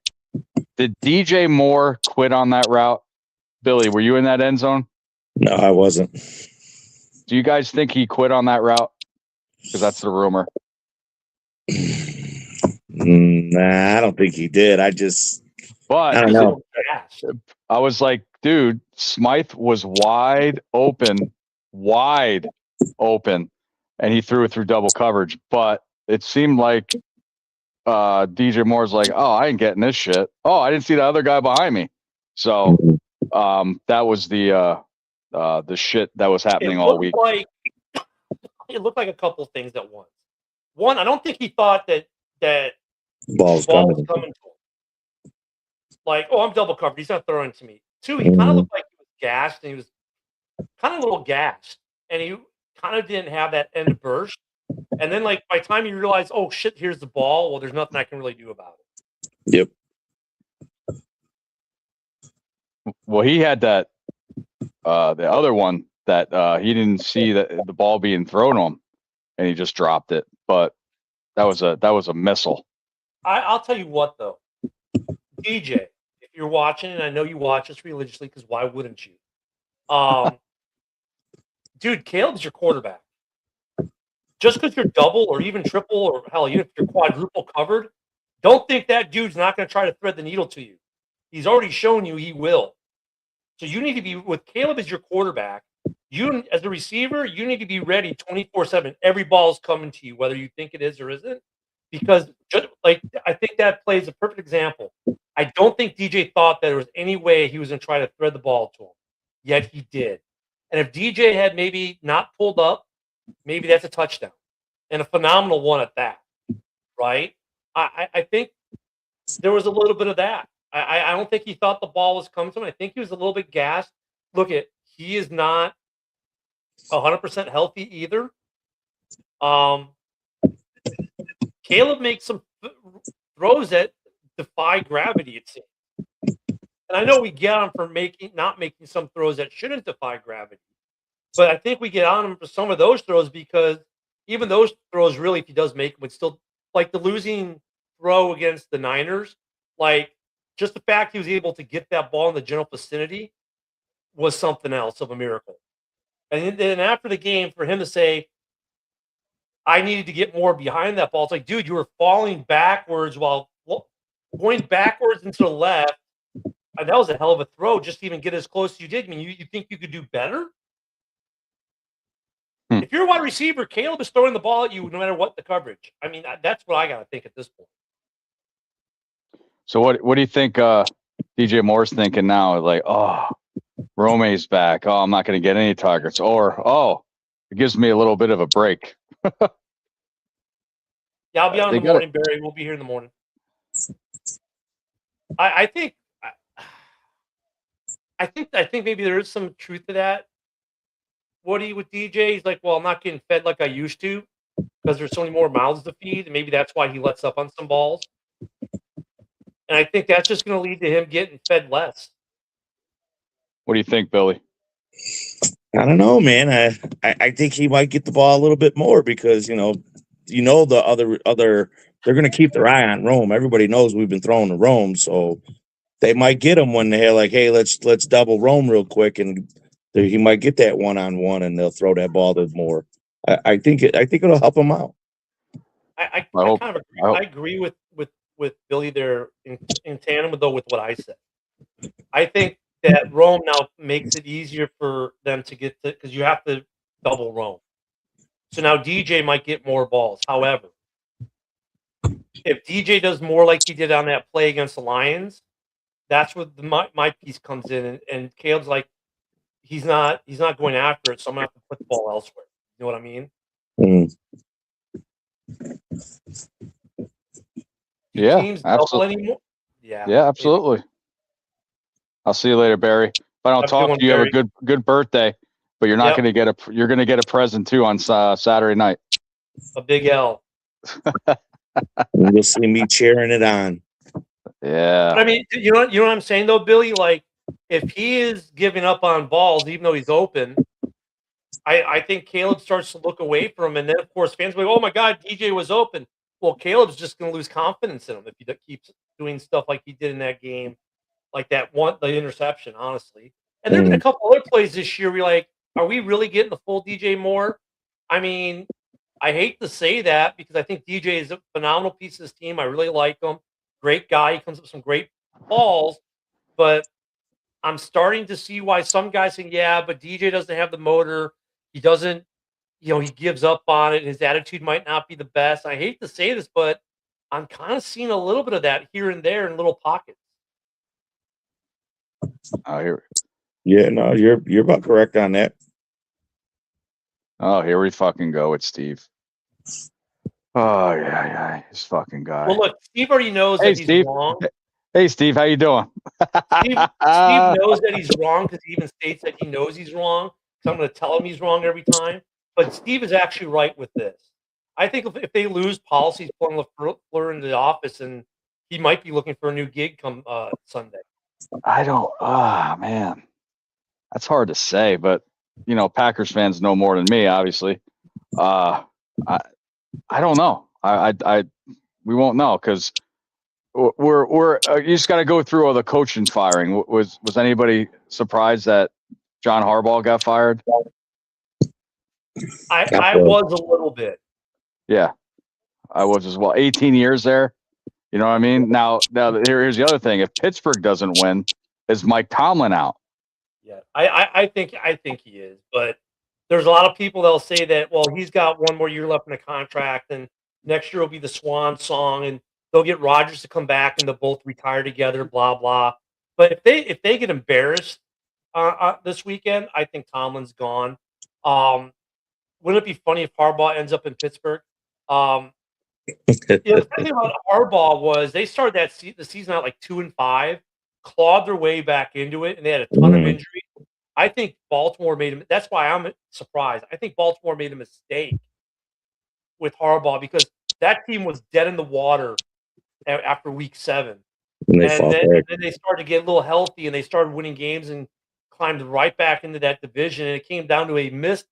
did DJ Moore quit on that route? Billy, were you in that end zone? No, I wasn't. Do you guys think he quit on that route? Because that's the rumor. Nah, I don't think he did. I don't know. I was like, dude, Smythe was wide open, and he threw it through double coverage. But it seemed like DJ Moore's like, oh, I ain't getting this shit. Oh, I didn't see the other guy behind me. So that was the shit that was happening all week. It looked like a couple things at once. One, I don't think he thought that ball was coming to him. Like, oh, I'm double covered. He's not throwing to me. Two, he kind of looked like he was gassed, and he was kind of a little gassed, and he kind of didn't have that end burst. And then, like, by the time you realize, oh shit, here's the ball. Well, there's nothing I can really do about it. Yep. Well, he had that the other one that he didn't see the ball being thrown on him, and he just dropped it. But that was a missile. I'll tell you what, though, DJ, if you're watching, and I know you watch us religiously, because why wouldn't you? Dude, Caleb's your quarterback. Just because you're double or even triple or hell, even if you're quadruple covered, don't think that dude's not going to try to thread the needle to you. He's already shown you he will. So you need to be, with Caleb as your quarterback, you as a receiver, you need to be ready 24/7. Every ball is coming to you, whether you think it is or isn't. Because just like I think that plays a perfect example. I don't think DJ thought that there was any way he was going to try to thread the ball to him. Yet he did. And if DJ had maybe not pulled up, maybe that's a touchdown. And a phenomenal one at that. Right? I think there was a little bit of that. I don't think he thought the ball was coming to him. I think he was a little bit gassed. Look, he is not 100% healthy either. Caleb makes some throws that defy gravity, it seems. And I know we get on him for not making some throws that shouldn't defy gravity. But I think we get on him for some of those throws because even those throws, really, if he does make them, would still, like the losing throw against the Niners, like just the fact he was able to get that ball in the general vicinity was something else of a miracle. And then after the game, for him to say, I needed to get more behind that ball. It's like, dude, you were falling backwards while going backwards into the left. And that was a hell of a throw just to even get as close as you did. I mean, you think you could do better? If you're a wide receiver, Caleb is throwing the ball at you no matter what the coverage. I mean, that's what I got to think at this point. So what do you think DJ Moore's thinking now? Like, oh, Rome's back. Oh, I'm not going to get any targets. Or, oh, it gives me a little bit of a break. Yeah, I'll be on in the morning, Barry. We'll be here in the morning. I think maybe there is some truth to that. Woody with DJ, he's like, well, I'm not getting fed like I used to because there's so many more mouths to feed, and maybe that's why he lets up on some balls. And I think that's just going to lead to him getting fed less. What do you think, Billy? I don't know, man. I think he might get the ball a little bit more because the other they're going to keep their eye on Rome. Everybody knows we've been throwing to Rome, so they might get him when they're like, hey, let's double Rome real quick and He might get that 1-on-1, and they'll throw that ball to more. I think it'll help him out. I hope. kind of I hope. I agree with Billy there in tandem though with what I said. I think that Rome now makes it easier for them to get to because you have to double Rome. So now DJ might get more balls. However, if DJ does more like he did on that play against the Lions, that's where my piece comes in. And Caleb's like, he's not going after it, so I'm gonna have to put the ball elsewhere. You know what I mean? Mm. Do Yeah, teams double absolutely. anymore? Yeah. Yeah, absolutely. I'll see you later, Barry. If I don't Have a good talk one, to you, have a Barry. good birthday. But you're not Yep. going to get you're going to get a present too on Saturday night. A big L. You'll see me cheering it on. Yeah. But I mean, you know what I'm saying though, Billy? Like, if he is giving up on balls, even though he's open, I think Caleb starts to look away from him. And then, of course, fans will go, oh my God, DJ was open. Well, Caleb's just going to lose confidence in him if he keeps doing stuff like he did in that game, like the interception, honestly. And there have been a couple other plays this year where you're like, are we really getting the full DJ Moore? I mean, I hate to say that because I think DJ is a phenomenal piece of this team. I really like him. Great guy. He comes up with some great balls. But I'm starting to see why some guys think, yeah, but DJ doesn't have the motor. He doesn't, he gives up on it. His attitude might not be the best. I hate to say this, but I'm kind of seeing a little bit of that here and there in little pockets. Yeah, no, you're about correct on that. Oh, here we fucking go with Steve. Oh yeah, this fucking guy. Well, look, Steve already knows that he's Steve. wrong. Hey, Steve, how you doing? Steve knows that he's wrong because he even states that he knows he's wrong. So I'm going to tell him he's wrong every time. But Steve is actually right with this. I think if they lose policies, pulling LaFleur into the office, and he might be looking for a new gig come Sunday. I don't. Ah, man, that's hard to say. But Packers fans know more than me, obviously. I don't know. We won't know because we're you just got to go through all the coaching firing. Was anybody surprised that John Harbaugh got fired? I was a little bit. Yeah, I was as well. 18 years there. You know what I mean? Now here's the other thing. If Pittsburgh doesn't win, is Mike Tomlin out? Yeah, I think he is. But there's a lot of people that'll say that, well, he's got one more year left in the contract, and next year will be the swan song, and they'll get Rodgers to come back, and they'll both retire together. Blah blah. But if they get embarrassed this weekend, I think Tomlin's gone. Wouldn't it be funny if Harbaugh ends up in Pittsburgh? The thing about Harbaugh was they started the season out like 2-5, clawed their way back into it, and they had a ton of injuries. I think Baltimore made him. That's why I'm surprised. I think Baltimore made a mistake with Harbaugh because that team was dead in the water after week 7, and then they started to get a little healthy, and they started winning games and climbed right back into that division. And it came down to a missed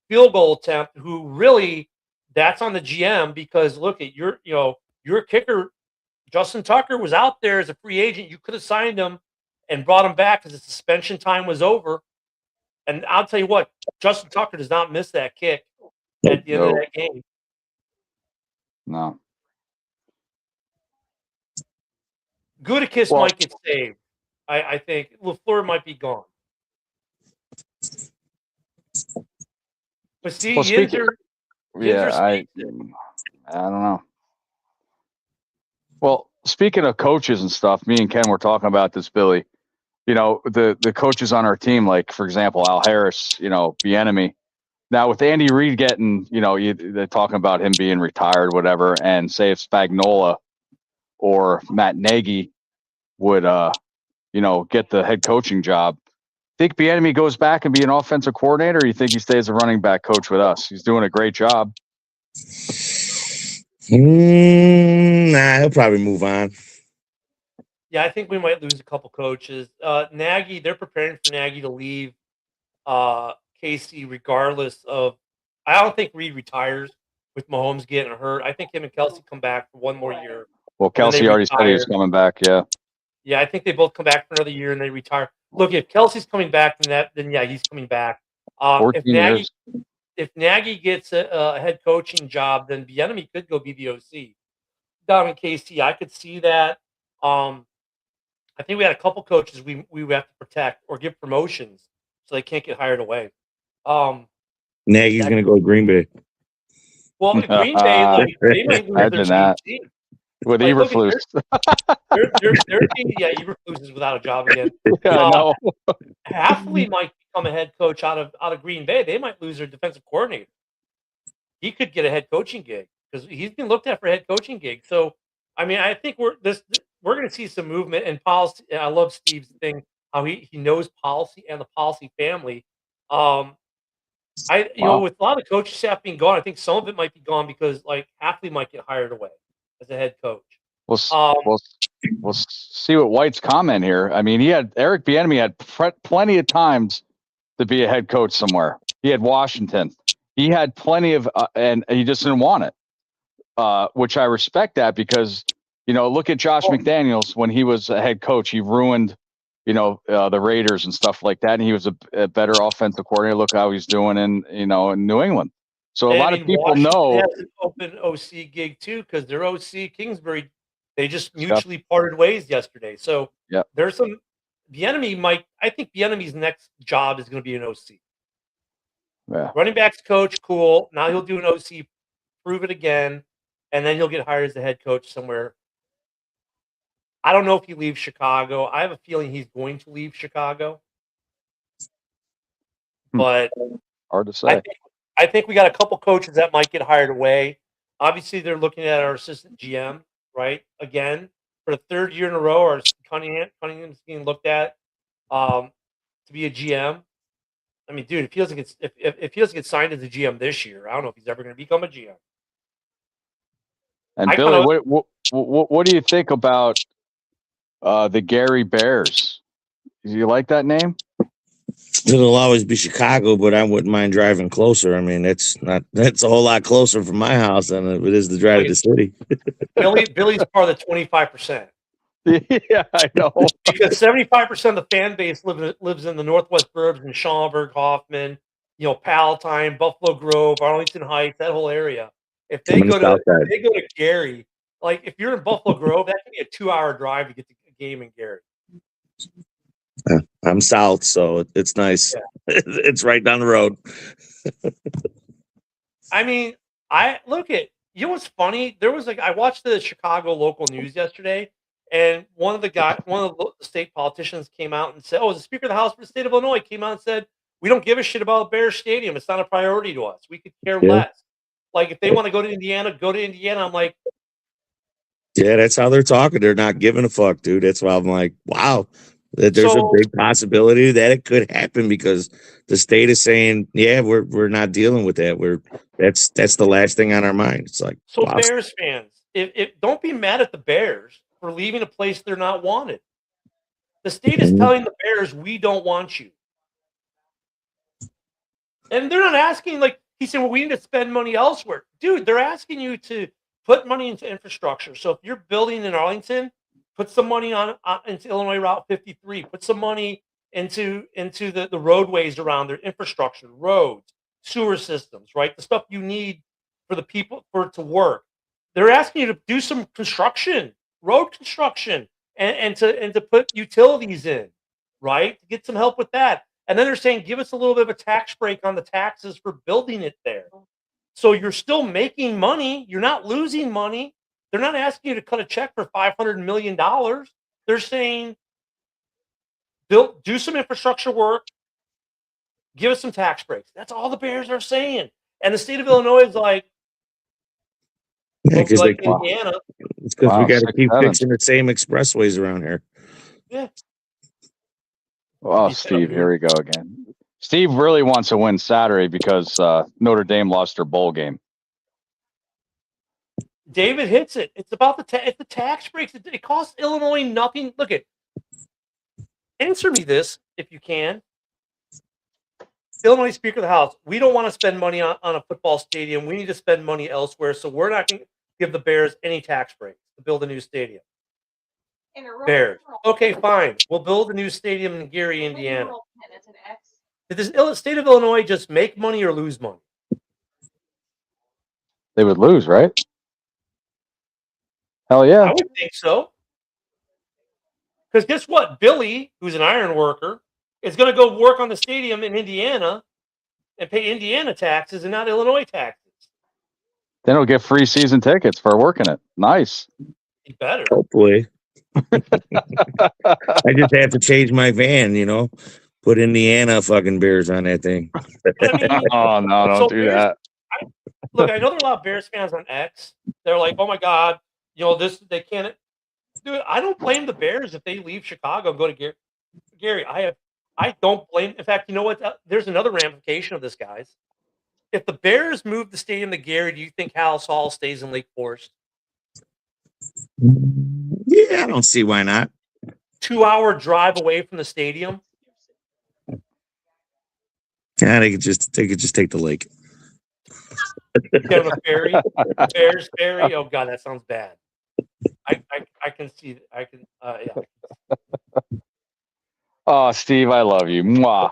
field goal attempt. Who really? That's on the GM because look at your kicker, Justin Tucker was out there as a free agent. You could have signed him and brought him back because the suspension time was over. And I'll tell you what, Justin Tucker does not miss that kick at the end of that game. No. Gutekunst might get saved. I think LaFleur might be gone. But see, I don't know. Well, speaking of coaches and stuff, me and Ken were talking about this, Billy. The coaches on our team, like for example, Al Harris, Bieniemy. Now with Andy Reid getting, they're talking about him being retired, whatever, and say if Spagnuolo or Matt Nagy would, get the head coaching job. Think Bieniemy goes back and be an offensive coordinator, or you think he stays a running back coach with us? He's doing a great job. Nah, he'll probably move on. Yeah, I think we might lose a couple coaches. Nagy, they're preparing for Nagy to leave KC regardless of. I don't think Reid retires with Mahomes getting hurt. I think him and Kelsey come back for one more year. Well, Kelsey already said he was coming back. Yeah. Yeah, I think they both come back for another year and they retire. Look, if Kelsey's coming back, then yeah, he's coming back. If 14 Nagy years. if Nagy gets a head coaching job, then Bieniemy could go be the OC down in KC. I could see that. I think we had a couple coaches we have to protect or give promotions so they can't get hired away. Nagy's That going to go to Green Bay. well, Green Bay, like they might lose their Imagine that. GM. With Like, look at Eberflus. their team. Yeah, Eberflus is without a job again. Yeah, I know. Halfley might become a head coach out of Green Bay. They might lose their defensive coordinator. He could get a head coaching gig because he's been looked at for a head coaching gig. So, I mean, I think we're going to see some movement and policy. I love Steve's thing how he knows policy and the policy family. Wow. With a lot of coaching staff being gone, I think some of it might be gone because like Halfley might get hired away as a head coach. We'll see what White's comment here. I mean, Eric Bieniemy had plenty of times to be a head coach somewhere. He had Washington. He had plenty of, and he just didn't want it, which I respect that because, look at Josh McDaniels when he was a head coach. He ruined, the Raiders and stuff like that. And he was a better offensive coordinator. Look how he's doing in New England. So a lot of people know. Has an open OC gig too because their OC Kingsbury, they just mutually parted ways yesterday. So there's some Bieniemy I think Bieniemy's next job is going to be an OC. Yeah. Running backs coach, cool. Now he'll do an OC, prove it again, and then he'll get hired as a head coach somewhere. I don't know if he leaves Chicago. I have a feeling he's going to leave Chicago. But hard to say. I think we got a couple coaches that might get hired away. Obviously, they're looking at our assistant GM, right? Again, for the third year in a row, our Cunningham's being looked at to be a GM. I mean, dude, if he doesn't get signed as a GM this year, I don't know if he's ever going to become a GM. And Billy, what do you think about the Gary Bears? Do you like that name? It'll always be Chicago, but I wouldn't mind driving closer. I mean, that's a whole lot closer from my house than it is to drive to the city. Billy's part of the 25%. Yeah, I know. Because 75% of the fan base lives in the Northwest Burbs and Schaumburg, Hoffman, Palatine, Buffalo Grove, Arlington Heights, that whole area. If they go to Gary, like if you're in Buffalo Grove, that can be a 2-hour drive to get to a game in Gary. I'm south, so it's nice. Yeah. It's right down the road. I mean, you know what's funny? I watched the Chicago local news yesterday, and one of the state politicians came out and said, the Speaker of the House for the state of Illinois came out and said, we don't give a shit about Bears Stadium. It's not a priority to us. We could care less. Like, if they want to go to Indiana, go to Indiana. I'm like, yeah, that's how they're talking. They're not giving a fuck, dude. That's why I'm like, wow. There's a big possibility that it could happen because the state is saying, yeah, we're not dealing with that. That's the last thing on our mind. It's like, so wow. Bears fans, if don't be mad at the Bears for leaving a place they're not wanted. The state is telling the Bears, we don't want you. And they're not asking, like, he said, well, we need to spend money elsewhere. Dude, they're asking you to put money into infrastructure. So if you're building in Arlington, put some money into Illinois Route 53. Put some money into the roadways around their infrastructure, roads, sewer systems, right? The stuff you need for the people for it to work. They're asking you to do some construction, road construction, and to put utilities in, right? To get some help with that. And then they're saying, give us a little bit of a tax break on the taxes for building it there. So you're still making money. You're not losing money. They're not asking you to cut a check for $500 million. They're saying, do some infrastructure work, give us some tax breaks. That's all the Bears are saying. And the state of Illinois is like, because Indiana. It's because we got to keep fixing the same expressways around here. Yeah. Oh, Steve, here we go again. Steve really wants to win Saturday because Notre Dame lost their bowl game. David hits it. It's about the tax breaks. It costs Illinois nothing. Look at. Answer me this if you can. Illinois Speaker of the House. We don't want to spend money on a football stadium. We need to spend money elsewhere. So we're not going to give the Bears any tax breaks to build a new stadium. Bears. Okay, fine. We'll build a new stadium in Gary, Indiana. Did the state of Illinois just make money or lose money? They would lose, right? Hell I yeah. would think so. Because guess what? Billy, who's an iron worker, is going to go work on the stadium in Indiana and pay Indiana taxes and not Illinois taxes. Then he'll get free season tickets for working it. Nice. He better. Hopefully. I just have to change my van, put Indiana fucking Bears on that thing. But I mean, Oh no, don't do Bears, that. Look, I know there are a lot of Bears fans on X. They're like, "Oh my God, they can't." Dude, I don't blame the Bears if they leave Chicago and go to Gary. Gary, I don't blame. In fact, you know what? There's another ramification of this, guys. If the Bears move the stadium to Gary, do you think Halas Hall stays in Lake Forest? Yeah, I don't see why not. 2-hour drive away from the stadium. Yeah, they could just take the lake. Get on a ferry, Bears ferry. Oh God, that sounds bad. I can see. I can. Yeah. Oh, Steve, I love you. Mwah.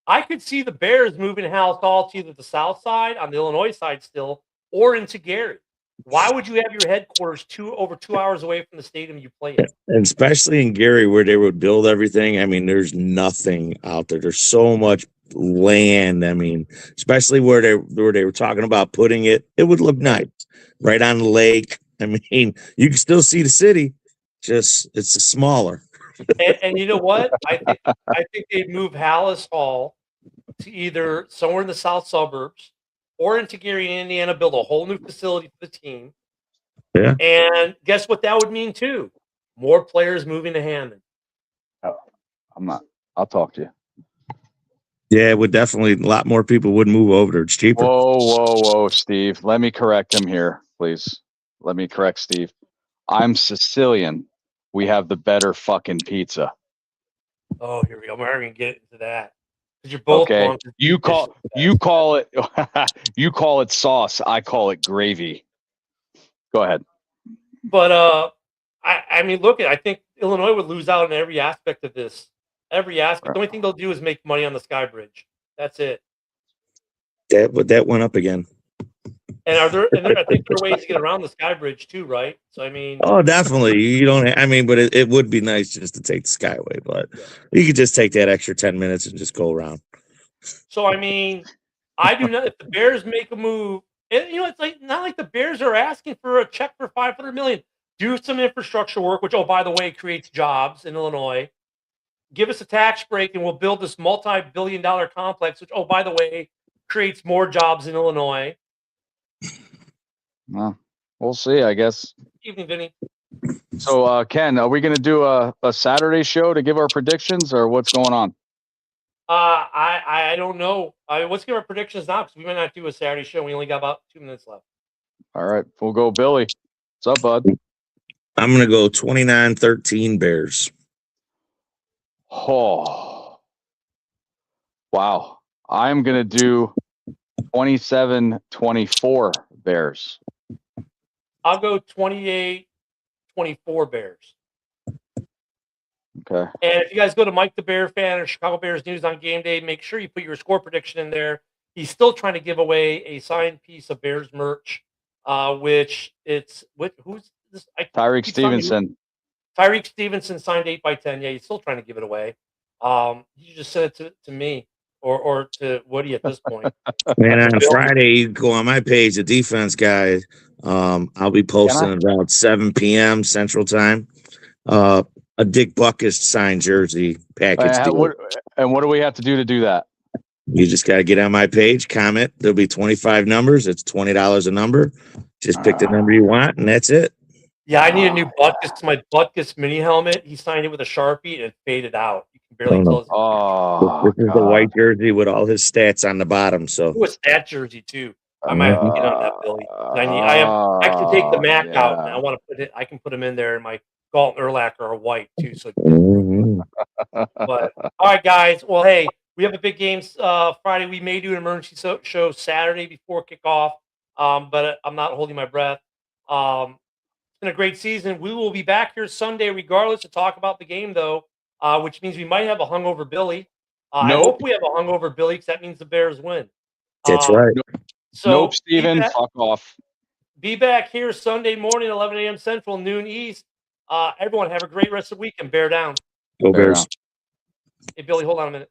I could see the Bears moving Halas Hall to either the south side on the Illinois side still, or into Gary. Why would you have your headquarters over 2 hours away from the stadium you play in? And especially in Gary, where they would build everything. I mean, there's nothing out there. There's so much land. I mean, especially where they were talking about putting it, it would look nice right on the lake. I mean, you can still see the city, just it's smaller. And you know what? I think they'd move Halas Hall to either somewhere in the south suburbs or into Gary, Indiana, build a whole new facility for the team. Yeah. And guess what that would mean too? More players moving to Hammond. Oh, I'm not. I'll talk to you. Yeah, it would definitely. A lot more people would move over there. It's cheaper. Whoa, Steve. Let me correct him here, please. Let me correct Steve. I'm Sicilian. We have the better fucking pizza. Oh, here we go. We're going to get into that. Because you're both Okay. wrong. You call it you call it sauce. I call it gravy. Go ahead. But I mean, look, I think Illinois would lose out in every aspect of this. Every aspect. Right. The only thing they'll do is make money on the Sky Bridge. That's it. That went up again. And I think there are ways to get around the Sky Bridge too, right? So I mean, Oh, definitely. You don't. I mean, but it would be nice just to take the Skyway. But you could just take that extra 10 minutes and just go around. so I mean, I do not. If the Bears make a move, and it's like not like the Bears are asking for a check for $500 million. Do some infrastructure work, which, oh, by the way, creates jobs in Illinois. Give us a tax break, and we'll build this multi-billion-dollar complex, which, oh, by the way, creates more jobs in Illinois. Well, we'll see, I guess. Evening, Vinny. So, Ken, are we going to do a Saturday show to give our predictions, or what's going on? I don't know. Let's give our predictions now because we might not do a Saturday show. We only got about 2 minutes left. All right, we'll go Billy. What's up, bud? I'm going to go 29-13 Bears. Oh, wow. I'm going to do 27-24 Bears. I'll go 28-24 Bears. Okay. And if you guys go to Mike the Bear Fan or Chicago Bears News on game day, make sure you put your score prediction in there. He's still trying to give away a signed piece of Bears merch, who's this? Tyreek Stevenson. Tyreek Stevenson signed 8x10. Yeah, he's still trying to give it away. You just sent it to me or to Woody at this point. Man, on Friday, you go on my page, the defense guy. I'll be posting at about 7 p.m. Central Time. A Dick Buckus signed jersey package deal. What do we have to do that? You just got to get on my page, comment. There'll be 25 numbers. It's $20 a number. Just pick the number you want, and that's it. Yeah, I need a new Butkus. My Butkus mini helmet. He signed it with a Sharpie, and it faded out. You can barely tell. This is the white jersey with all his stats on the bottom. So it was that jersey too. I might have to get on that, Billy. I can take the Mac out, and I want to put it. I can put them in there, and my Galton Urlacher are white too. So, but all right, guys. Well, hey, we have a big game Friday. We may do an emergency show Saturday before kickoff, but I'm not holding my breath. been a great season. We will be back here Sunday regardless to talk about the game, though, which means we might have a hungover Billy. I Nope. hope we have a hungover Billy because that means the Bears win. That's right. So Nope, Steven. Fuck off. Be back here Sunday morning, 11 a.m. Central, noon East. Everyone have a great rest of the week and bear down. Go Bears. Hey, Billy, hold on a minute.